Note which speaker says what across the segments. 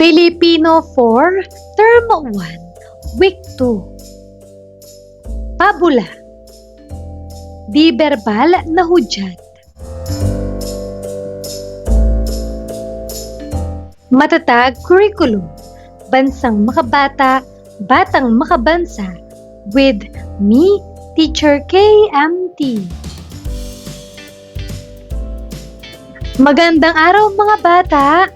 Speaker 1: Filipino 4, Term 1, Week 2. Pabula. Di verbal na hudyat. Matatag curriculum. Bansang makabata, batang makabansa. With me, Teacher KMT. Magandang araw mga bata!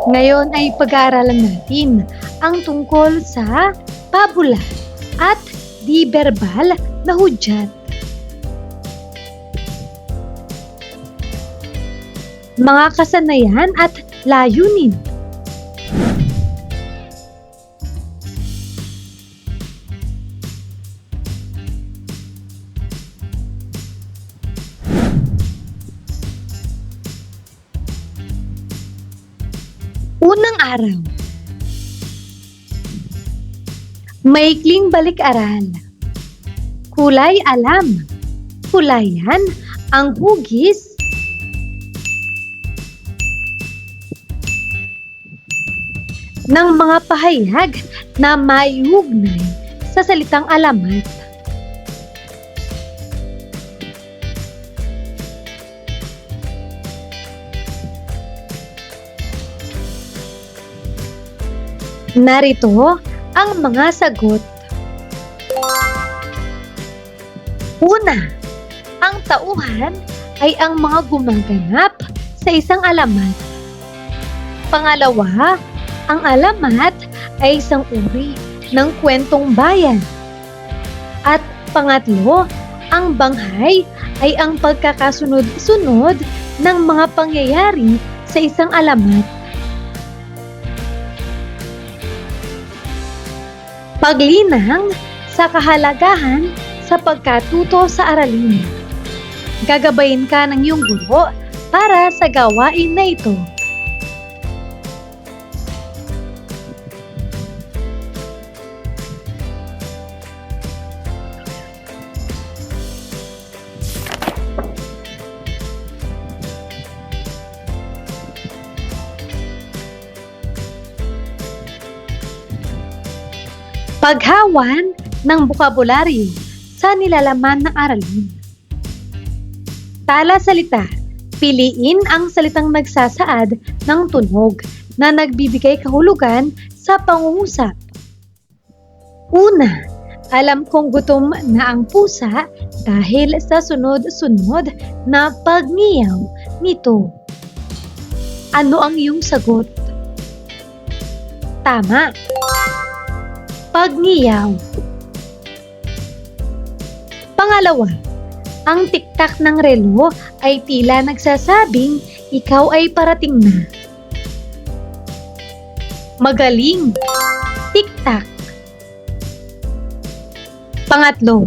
Speaker 1: Ngayon ay pag-aaralan natin ang tungkol sa pabula at di verbal na hudyat. Mga kasanayan at layunin. Unang araw. Maikling balik-aral. Kulay alam. Kulayan ang hugis. Ng mga pahayag na maiugnay sa salitang alamat. Narito ang mga sagot. Una, ang tauhan ay ang mga gumaganap sa isang alamat. Pangalawa, ang alamat ay isang uri ng kwentong bayan. At pangatlo, ang banghay ay ang pagkakasunod-sunod ng mga pangyayari sa isang alamat. Paglinang sa kahalagahan sa pagkatuto sa aralin. Gagabayin ka ng iyong guro para sa gawain na ito. Paghawan ng bokabularyo sa nilalaman ng aralin. Tala salita. Piliin ang salitang nagsasaad ng tunog na nagbibigay kahulugan sa pangungusap. Una, alam kong gutom na ang pusa dahil sa sunod-sunod na pagngiyaw nito. Ano ang iyong sagot? Tama. Pagngiyaw. Pangalawa, ang tiktak ng relo ay tila nagsasabing ikaw ay parating na. Magaling. Tiktak. Pangatlo,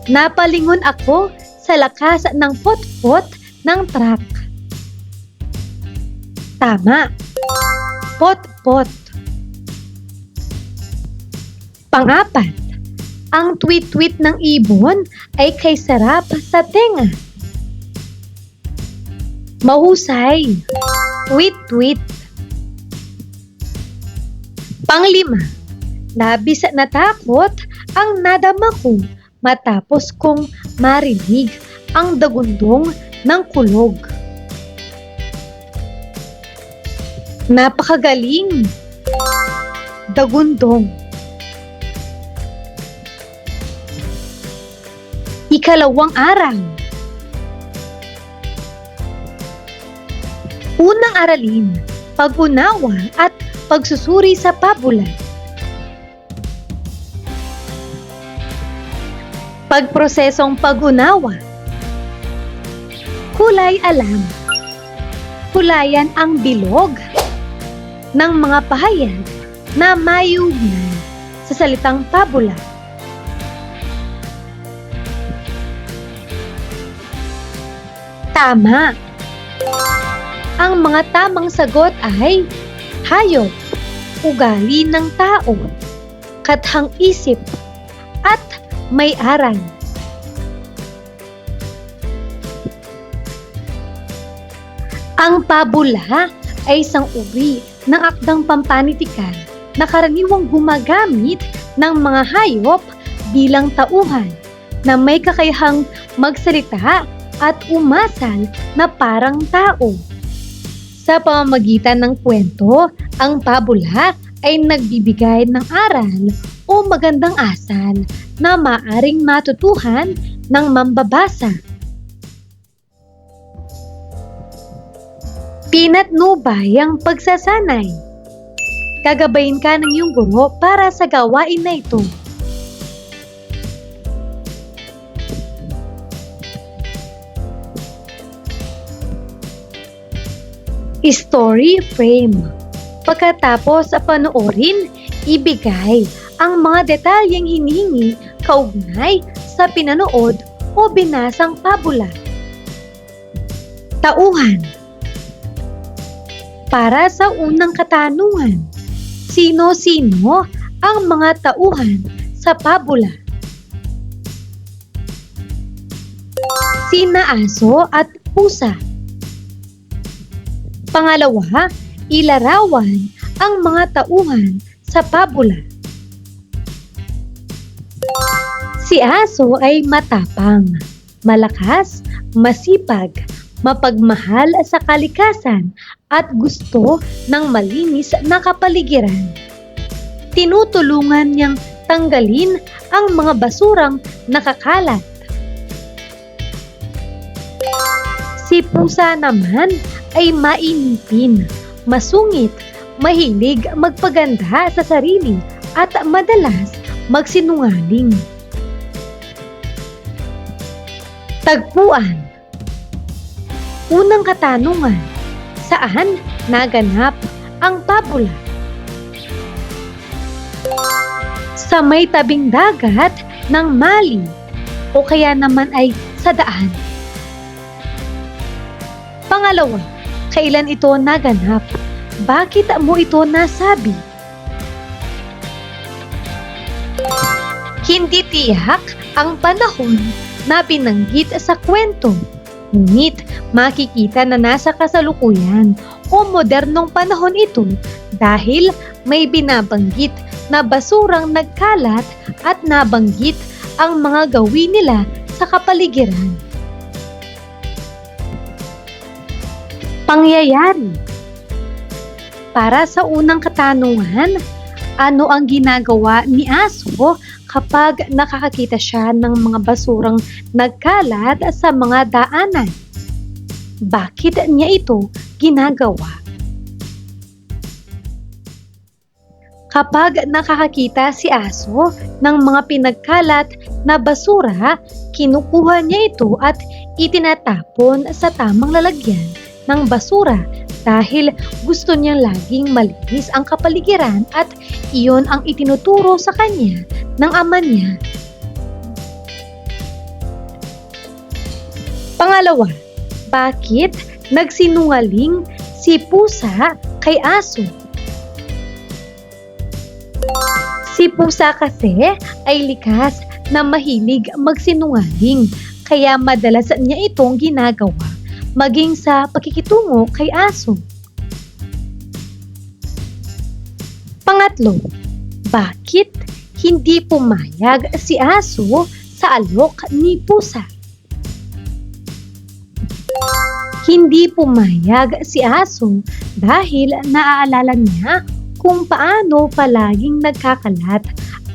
Speaker 1: napalingon ako sa lakas ng pot-pot ng truck. Tama. Pot-pot. Pang-apat, ang tweet-tweet ng ibon ay kay sarap sa tenga. Mahusay. Tweet-tweet. Pang-lima, labis at natakot ang nadama ko matapos kong marinig ang dagundong ng kulog. Napakagaling. Dagundong. Ikalawang araw. Unang aralin, pag-unawa at pagsusuri sa pabula. Pagprosesong pag-unawa. Kulay alam. Kulayan ang bilog ng mga pahayag na maiugnay sa salitang pabula. Tama. Ang mga tamang sagot ay hayop, ugali ng tao, kathang isip, at may-aran. Ang pabula ay isang uri ng akdang pampanitikal na karaniwang gumagamit ng mga hayop bilang tauhan na may kakayahang magsalita at umasal na parang tao. Sa pamamagitan ng kwento, ang pabula ay nagbibigay ng aral o magandang asal na maaring matutuhan ng mambabasa. Pinatnubay ang pagsasanay. Gagabayin ka ng iyong guro para sa gawain na ito. Story frame. Pagkatapos panoorin, ibigay ang mga detalyeng hinihingi kaugnay sa pinanood o binasang pabula. Tauhan. Para sa unang katanungan, sino-sino ang mga tauhan sa pabula? Sina aso at pusa. Pangalawa, ilarawan ang mga tauhan sa pabula. Si aso ay matapang, malakas, masipag, mapagmahal sa kalikasan at gusto ng malinis na kapaligiran. Tinutulungan niyang tanggalin ang mga basurang nakakalat. Si pusa naman ay mainipin, masungit, mahilig magpaganda sa sarili at madalas magsinungaling. Tagpuan. Unang katanungan, saan naganap ang pabula? Sa may tabing dagat ng Mali o kaya naman ay sa daan. Pangalawa, kailan ito naganap? Bakit mo ito nasabi? Hindi tiyak ang panahon na binanggit sa kwento. Ngunit makikita na nasa kasalukuyan o modernong panahon ito dahil may binabanggit na basurang nagkalat at nabanggit ang mga gawin nila sa kapaligiran. Pangyayari. Para sa unang katanungan, ano ang ginagawa ni aso kapag nakakakita siya ng mga basurang nagkalat sa mga daanan? Bakit niya ito ginagawa? Kapag nakakakita si aso ng mga pinagkalat na basura, kinukuha niya ito at itinatapon sa tamang lalagyan ng basura dahil gusto niyang laging malinis ang kapaligiran at iyon ang itinuturo sa kanya ng ama niya. Pangalawa, bakit nagsinungaling si pusa kay aso? Si pusa kasi ay likas na mahilig magsinungaling kaya madalas niya itong ginagawa maging sa pakikitungo kay aso. Pangatlo, bakit hindi pumayag si aso sa alok ni pusa? Hindi pumayag si aso dahil naaalala niya kung paano palaging nagkakalat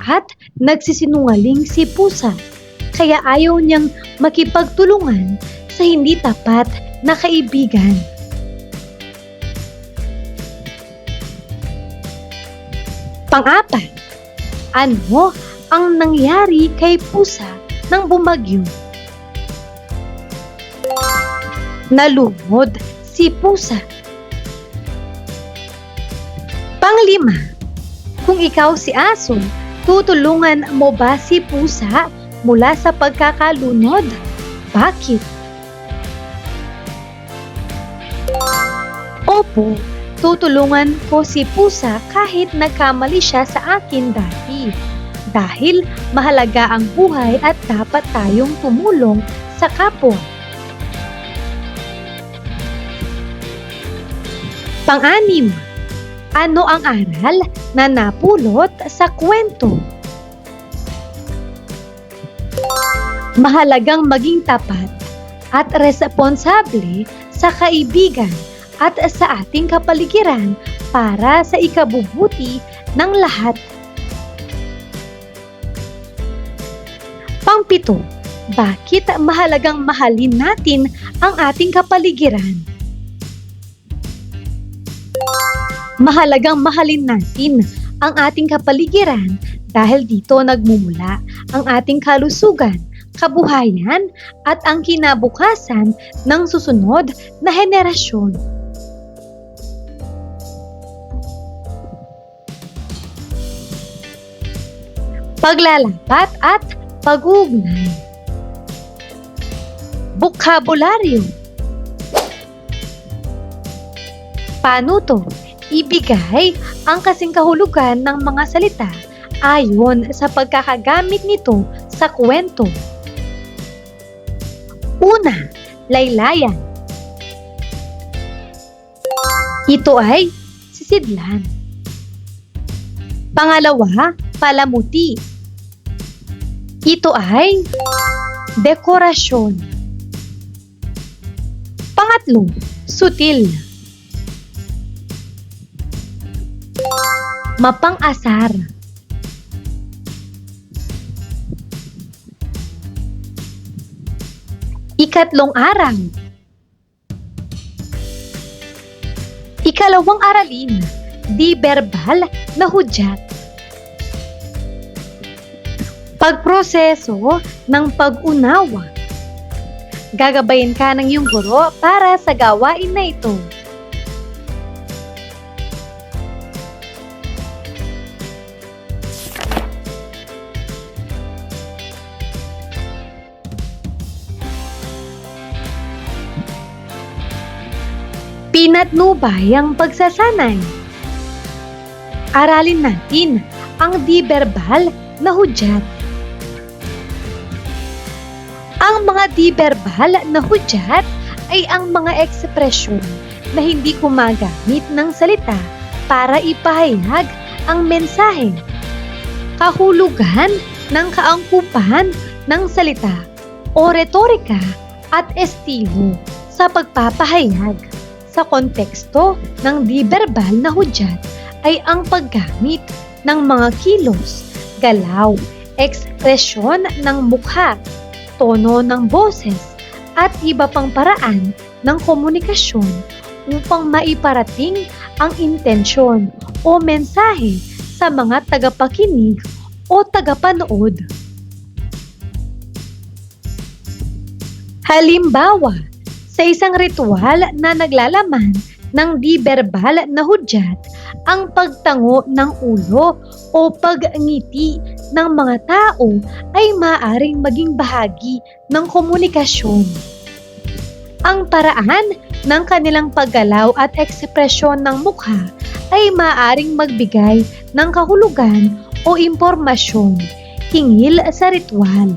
Speaker 1: at nagsisinungaling si pusa, kaya ayaw niyang makipagtulungan sa hindi tapat na kaibigan. Pang-apat, ano ang nangyari kay pusa nang bumagyo? Nalumod si pusa. Panglima, kung ikaw si aso, tutulungan mo ba si pusa mula sa pagkakalunod? Bakit? Opo, tutulungan ko si pusa kahit nagkamali siya sa akin dati. Dahil mahalaga ang buhay at dapat tayong tumulong sa kapwa. Pang-anim, ano ang aral na napulot sa kwento? Mahalagang maging tapat at responsable sa kaibigan at sa ating kapaligiran para sa ikabubuti ng lahat. Pang-pito, bakit mahalagang mahalin natin ang ating kapaligiran? Mahalagang mahalin natin ang ating kapaligiran dahil dito nagmumula ang ating kalusugan, kabuhayan at ang kinabukasan ng susunod na henerasyon. Paglalapat at pag-uugnay. Bokabularyo. Paano to? Ibigay ang kasing kahulugan ng mga salita ayon sa pagkakagamit nito sa kwento. Una, laylayan. Ito ay sisidlan. Pangalawa, palamuti. Ito ay dekorasyon. Pangatlo, sutil. Mapang-asar. Ikatlong araw. Ikalawang aralin, di verbal na hudyat. Pagproseso ng pag-unawa. Gagabayin ka ng iyong guro para sa gawain na ito. Pinatnubay ang pagsasanay. Aralin natin ang di-verbal na hudyat. Ang mga di-verbal na hudyat ay ang mga ekspresyon na hindi gumagamit ng salita para ipahayag ang mensahe, kahulugan ng kaangkupan ng salita o retorika at estilo sa pagpapahayag. Sa konteksto ng di-verbal na hudyat ay ang paggamit ng mga kilos, galaw, ekspresyon ng mukha, tono ng boses, at iba pang paraan ng komunikasyon upang maiparating ang intensyon o mensahe sa mga tagapakinig o tagapanood. Halimbawa, sa isang ritual na naglalaman ng di-verbal na hudyat, ang pagtango ng ulo o pag-ngiti ng mga tao ay maaaring maging bahagi ng komunikasyon. Ang paraan ng kanilang paggalaw at ekspresyon ng mukha ay maaaring magbigay ng kahulugan o impormasyon hinggil sa ritual.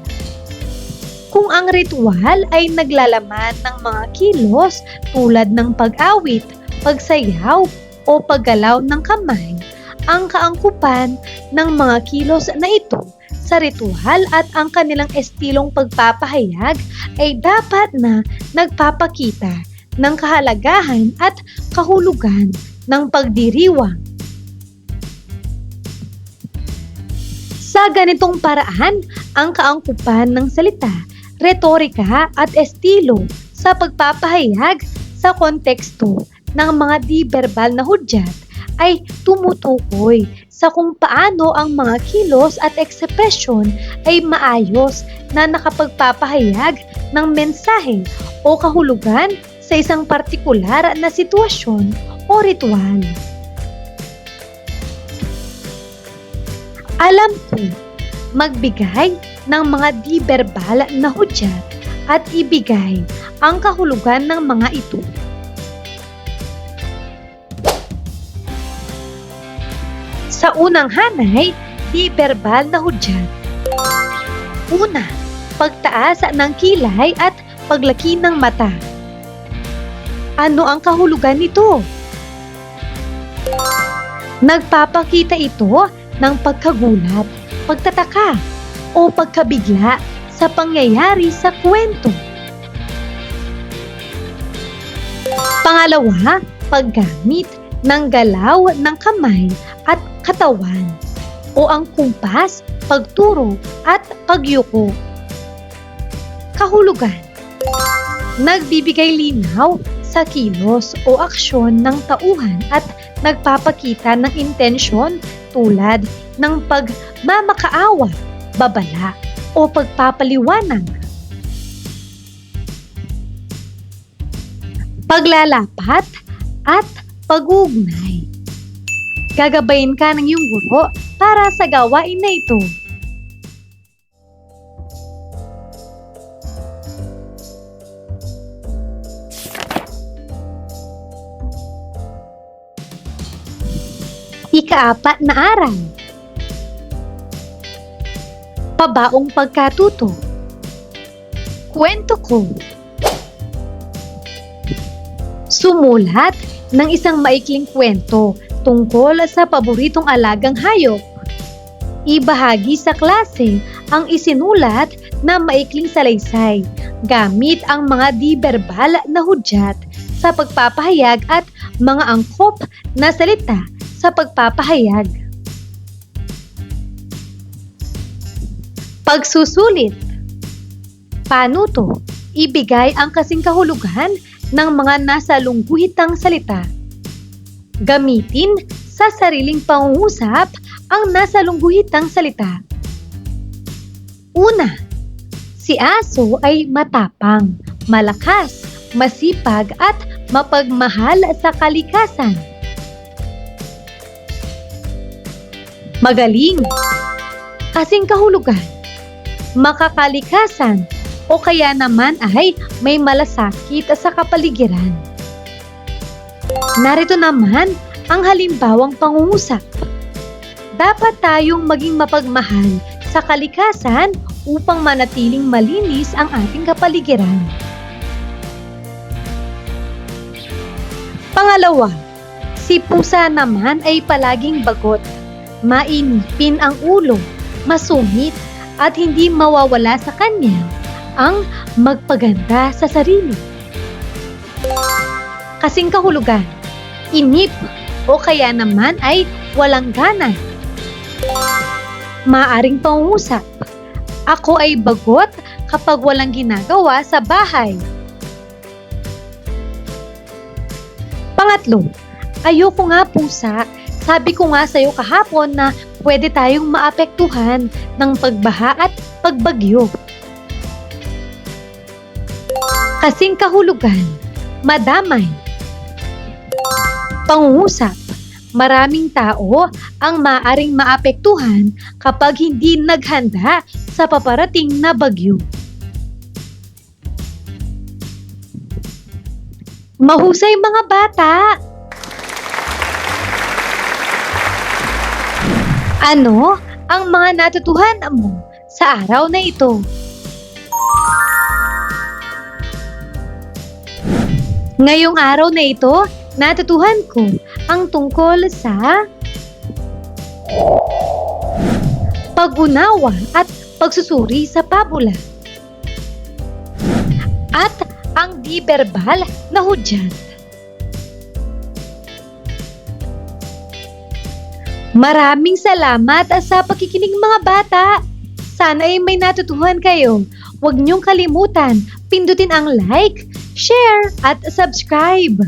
Speaker 1: Kung ang ritual ay naglalaman ng mga kilos tulad ng pag-awit, pagsayaw, o paggalaw ng kamay, ang kaangkupan ng mga kilos na ito sa ritual at ang kanilang estilong pagpapahayag ay dapat na nagpapakita ng kahalagahan at kahulugan ng pagdiriwang. Sa ganitong paraan, ang kaangkupan ng salita, retorika at estilo sa pagpapahayag sa konteksto ng mga di-verbal na hudyat ay tumutukoy sa kung paano ang mga kilos at ekspresyon ay maayos na nakapagpapahayag ng mensahe o kahulugan sa isang partikular na sitwasyon o ritual. Alam ko, magbigay ng mga di-verbal na hudyat at ibigay ang kahulugan ng mga ito. Sa unang hanay, di-verbal na hudyat. Una, pagtaas ng kilay at paglaki ng mata. Ano ang kahulugan nito? Nagpapakita ito ng pagkagulat, pagtataka, o pagkabigla sa pangyayari sa kwento. Pangalawa, paggamit ng galaw ng kamay at katawan o ang kumpas, pagturo at pagyuko. Kahulugan. Nagbibigay linaw sa kilos o aksyon ng tauhan at nagpapakita ng intensyon tulad ng pagmamakaawa, babala o pagpapaliwanag. Paglalapat at pag-uugnay. Gagabayin ka ng iyong guro para sa gawain na ito. Ika-4 na aral. Pabaong pagkatuto. Kwento ko. Sumulat ng isang maikling kwento tungkol sa paboritong alagang hayop. Ibahagi sa klase ang isinulat na maikling salaysay gamit ang mga di-verbal na hudyat sa pagpapahayag at mga angkop na salita sa pagpapahayag. Pagsusulit. Panuto. Ibigay ang kasing kahulugan ng mga nasa lungguhitang salita. Gamitin sa sariling pangungusap ang nasa lungguhitang salita. Una, si aso ay matapang, malakas, masipag at mapagmahal sa kalikasan. Magaling. Kasing kahulugan. Makakalikasan o kaya naman ay may malasakit sa kapaligiran. Narito naman ang halimbawang pangungusap. Dapat tayong maging mapagmahal sa kalikasan upang manatiling malinis ang ating kapaligiran. Pangalawa, si pusa naman ay palaging bagot, mainipin ang ulo, masungit at hindi mawawala sa kanya ang magpaganda sa sarili. Kasing kahulugan, inip o kaya naman ay walang gana. Maaring pangungusap, ako ay bagot kapag walang ginagawa sa bahay. Pangatlo, ayoko nga pusa. Sabi ko nga sa'yo kahapon na pwede tayong maapektuhan ng pagbaha at pagbagyo. Kasing kahulugan, madamay. Pangungusap, maraming tao ang maaring maapektuhan kapag hindi naghanda sa paparating na bagyo. Mahusay mga bata! Ano ang mga natutuhan mo sa araw na ito? Ngayong araw na ito, natutuhan ko ang tungkol sa pag-unawa at pagsusuri sa pabula at ang di-verbal na hudyat. Maraming salamat sa pakikinig mga bata. Sana ay may natutuhan kayo. Huwag niyong kalimutan, pindutin ang like, share at subscribe.